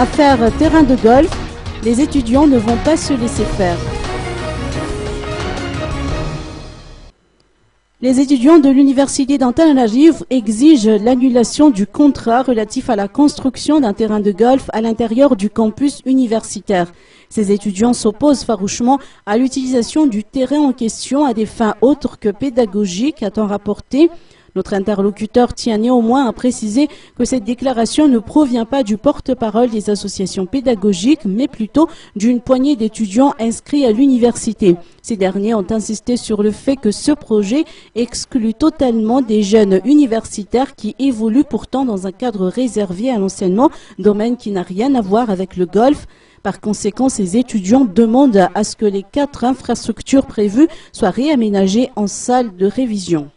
à faire terrain de golf. Les étudiants ne vont pas se laisser faire. Les étudiants de l'université d'Antananarivo exigent l'annulation du contrat relatif à la construction d'un terrain de golf à l'intérieur du campus universitaire. Ces étudiants s'opposent farouchement à l'utilisation du terrain en question à des fins autres que pédagogiques, a-t-on rapporté. Notre interlocuteur tient néanmoins à préciser que cette déclaration ne provient pas du porte-parole des associations pédagogiques, mais plutôt d'une poignée d'étudiants inscrits à l'université. Ces derniers ont insisté sur le fait que ce projet exclut totalement des jeunes universitaires qui évoluent pourtant dans un cadre réservé à l'enseignement, domaine qui n'a rien à voir avec le golf. Par conséquent, ces étudiants demandent à ce que les 4 infrastructures prévues soient réaménagées en salle de révision.